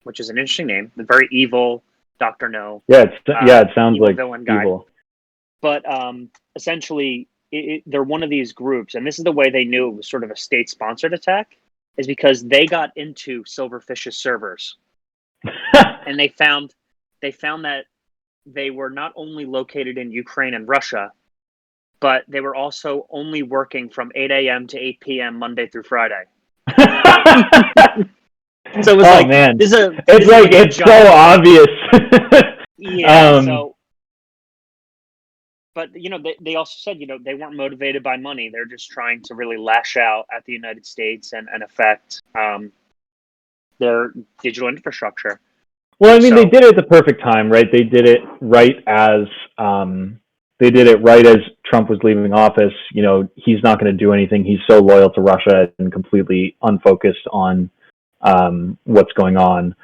[SPEAKER 1] which is an interesting name. The very evil Dr. No.
[SPEAKER 2] Yeah, it sounds like
[SPEAKER 1] villain guy.
[SPEAKER 2] evil.
[SPEAKER 1] But essentially, they're one of these groups, and this is the way they knew it was sort of a state-sponsored attack, is because they got into Silverfish's servers. And they found that they were not only located in Ukraine and Russia, but they were also only working from 8 a.m. to 8 p.m. Monday through Friday. So it was
[SPEAKER 2] man,
[SPEAKER 1] it's
[SPEAKER 2] so obvious.
[SPEAKER 1] Yeah. But they also said they weren't motivated by money. They're just trying to really lash out at the United States and affect their digital infrastructure.
[SPEAKER 2] Well, I mean, they did it at the perfect time, right? They did it right as Trump was leaving office. He's not going to do anything. He's so loyal to Russia and completely unfocused on what's going on.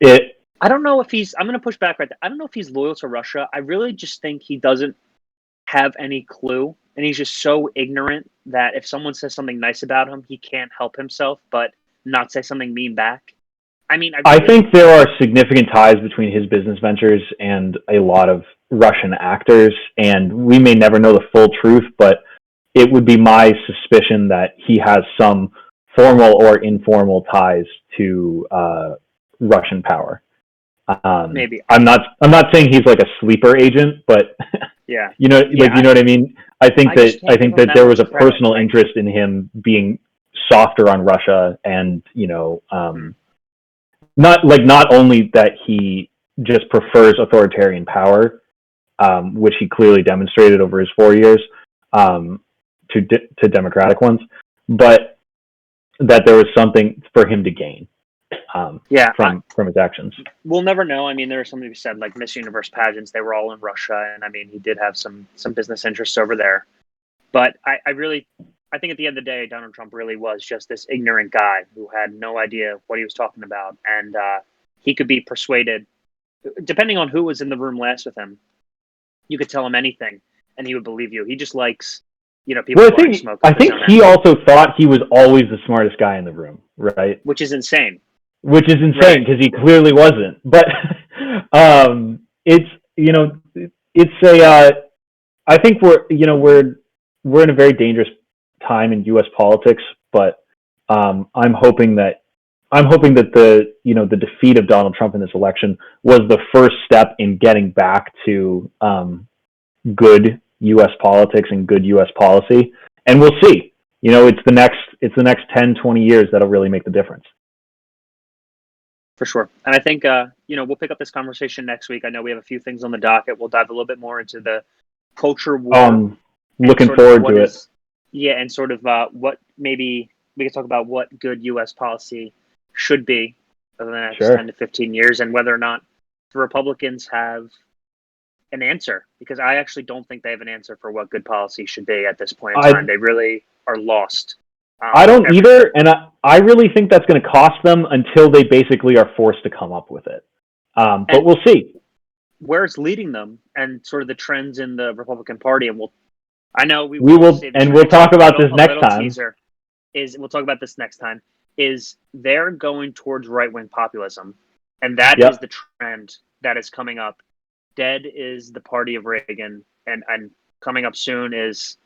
[SPEAKER 1] I don't know if I'm going to push back right there. I don't know if he's loyal to Russia. I really just think he doesn't have any clue, and he's just so ignorant that if someone says something nice about him, he can't help himself but not say something mean back. I mean,
[SPEAKER 2] I think there are significant ties between his business ventures and a lot of Russian actors, and we may never know the full truth, but it would be my suspicion that he has some formal or informal ties to Russian power.
[SPEAKER 1] Maybe.
[SPEAKER 2] I'm not saying he's like a sleeper agent, but
[SPEAKER 1] yeah,
[SPEAKER 2] you know what I mean. I think that there was a personal interest in him being softer on Russia, and not only that he just prefers authoritarian power, which he clearly demonstrated over his 4 years, to democratic ones, but that there was something for him to gain. From his actions.
[SPEAKER 1] We'll never know. I mean, there was somebody who said Miss Universe pageants, they were all in Russia, and I mean, he did have some business interests over there. But I think at the end of the day, Donald Trump really was just this ignorant guy who had no idea what he was talking about, and he could be persuaded, depending on who was in the room last with him. You could tell him anything, and he would believe you. He just likes, people blowing smoke.
[SPEAKER 2] I think he also thought he was always the smartest guy in the room, right?
[SPEAKER 1] Which is insane.
[SPEAKER 2] Which is insane because he clearly wasn't. But I think we're in a very dangerous time in U.S. politics. But I'm hoping that the defeat of Donald Trump in this election was the first step in getting back to good U.S. politics and good U.S. policy. And we'll see. It's the next 10, 20 years that'll really make the difference.
[SPEAKER 1] For sure. And I think, we'll pick up this conversation next week. I know we have a few things on the docket. We'll dive a little bit more into the culture war.
[SPEAKER 2] Looking forward to it.
[SPEAKER 1] Yeah, and sort of what maybe we could talk about what good U.S. policy should be over the next 10 to 15 years, and whether or not the Republicans have an answer, because I actually don't think they have an answer for what good policy should be at this point in time. They really are lost.
[SPEAKER 2] I don't either, and I really think that's going to cost them until they basically are forced to come up with it. But we'll see.
[SPEAKER 1] Where it's leading them and sort of the trends in the Republican Party, and we'll talk about this next time. We'll talk about this next time. Is they're going towards right-wing populism, and that is the trend that is coming up. Dead is the party of Reagan, and coming up soon is,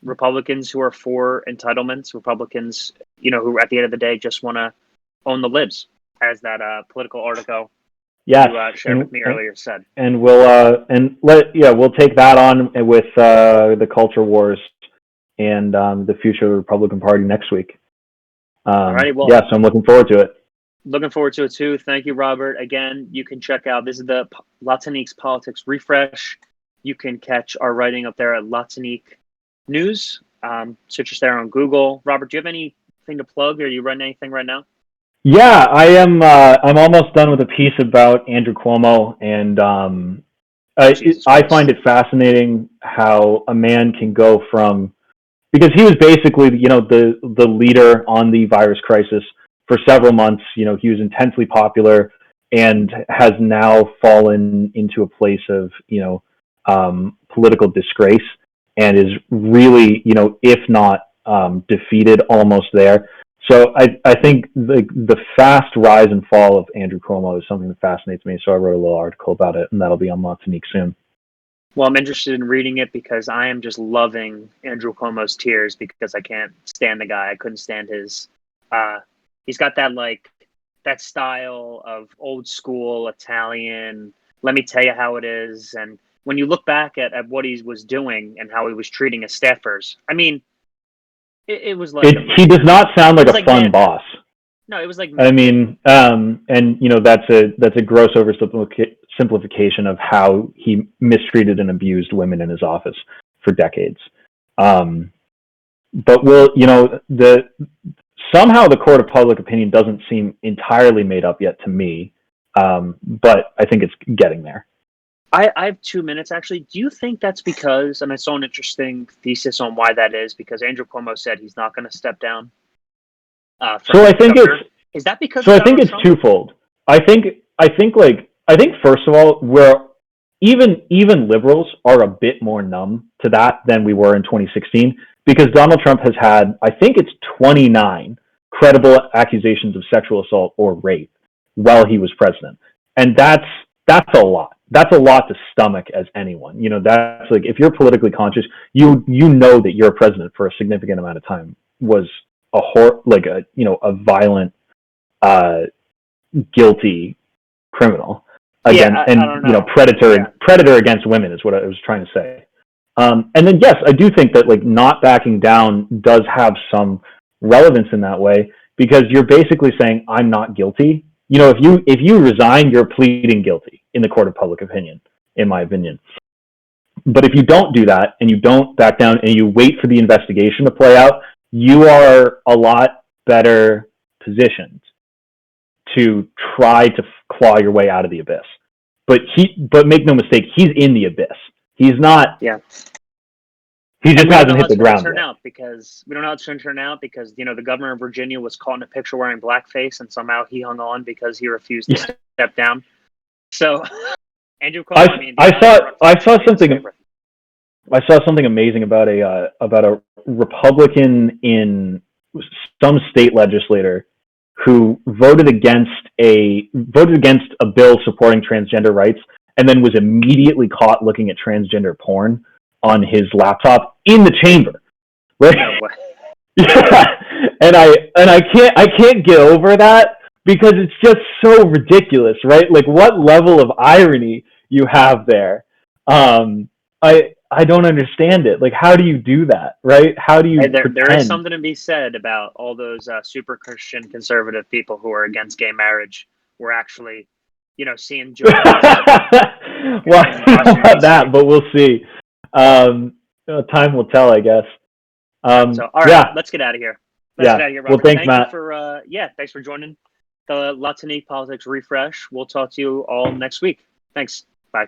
[SPEAKER 1] Republicans who are for entitlements, Republicans, who at the end of the day just want to own the libs, as that political article you shared with me earlier said. And
[SPEAKER 2] we'll take that on with the culture wars and the future of the Republican Party next week.
[SPEAKER 1] Alrighty, well,
[SPEAKER 2] so I'm looking forward to it.
[SPEAKER 1] Looking forward to it too. Thank you, Robert. Again, you can check out, this is the Tonique's Politics Refresh. You can catch our writing up there at Tonique News. Search us there on Google. Robert, do you have anything to plug, or are you running anything right now?
[SPEAKER 2] Yeah, I am. I'm almost done with a piece about Andrew Cuomo, and I find it fascinating how a man can go from, because he was basically, the leader on the virus crisis for several months. He was intensely popular and has now fallen into a place of, political disgrace, and is really, if not defeated, almost there. So I think the fast rise and fall of Andrew Cuomo is something that fascinates me. So I wrote a little article about it, and that'll be on Tonique soon.
[SPEAKER 1] Well, I'm interested in reading it because I am just loving Andrew Cuomo's tears, because I can't stand the guy. I couldn't stand his. He's got that style of old school Italian. Let me tell you how it is. And when you look back at what he was doing and how he was treating his staffers, I mean, it was like
[SPEAKER 2] he does not sound like a fun boss.
[SPEAKER 1] No, it was like.
[SPEAKER 2] I mean, and that's a gross oversimplification of how he mistreated and abused women in his office for decades. But somehow the court of public opinion doesn't seem entirely made up yet to me. But I think it's getting there.
[SPEAKER 1] I have 2 minutes, actually. Do you think that's because, and I saw an interesting thesis on why that is, because Andrew Cuomo said he's not going to step down?
[SPEAKER 2] So I think
[SPEAKER 1] is that because?
[SPEAKER 2] So I think it's twofold. I think first of all, even liberals are a bit more numb to that than we were in 2016, because Donald Trump has had, I think it's 29 credible accusations of sexual assault or rape while he was president, and that's a lot. That's a lot to stomach as anyone. That's like, if you're politically conscious, you know that your president for a significant amount of time was a violent, guilty criminal predator against women is what I was trying to say. And then yes, I do think that not backing down does have some relevance in that way, because you're basically saying I'm not guilty. If you resign, you're pleading guilty in the court of public opinion, in my opinion. But if you don't do that, and you don't back down, and you wait for the investigation to play out, you are a lot better positioned to try to claw your way out of the abyss. But make no mistake, he's in the abyss. He's not.
[SPEAKER 1] Yeah.
[SPEAKER 2] He just hasn't hit the ground yet.
[SPEAKER 1] We don't know how it's going to turn out, because the governor of Virginia was caught in a picture wearing blackface, and somehow he hung on because he refused to step down. So Andrew Cuomo. I saw something amazing about a Republican in some state legislator who voted against a bill supporting transgender rights, and then was immediately caught looking at transgender porn on his laptop in the chamber. Right? Yeah. And I can't get over that, because it's just so ridiculous, right? Like, what level of irony you have there. I don't understand it. Like, how do you do that, right? How do you there is something to be said about all those super Christian conservative people who are against gay marriage. We're actually, seeing Joe.
[SPEAKER 2] Well, I don't know about that, but we'll see. Time will tell, I guess.
[SPEAKER 1] So, all right,
[SPEAKER 2] yeah,
[SPEAKER 1] let's get out of here.
[SPEAKER 2] yeah.
[SPEAKER 1] Robert.
[SPEAKER 2] Well, thanks,
[SPEAKER 1] Thank
[SPEAKER 2] Matt.
[SPEAKER 1] you for thanks for joining the Tonique Politics Refresh. We'll talk to you all next week. Thanks. Bye.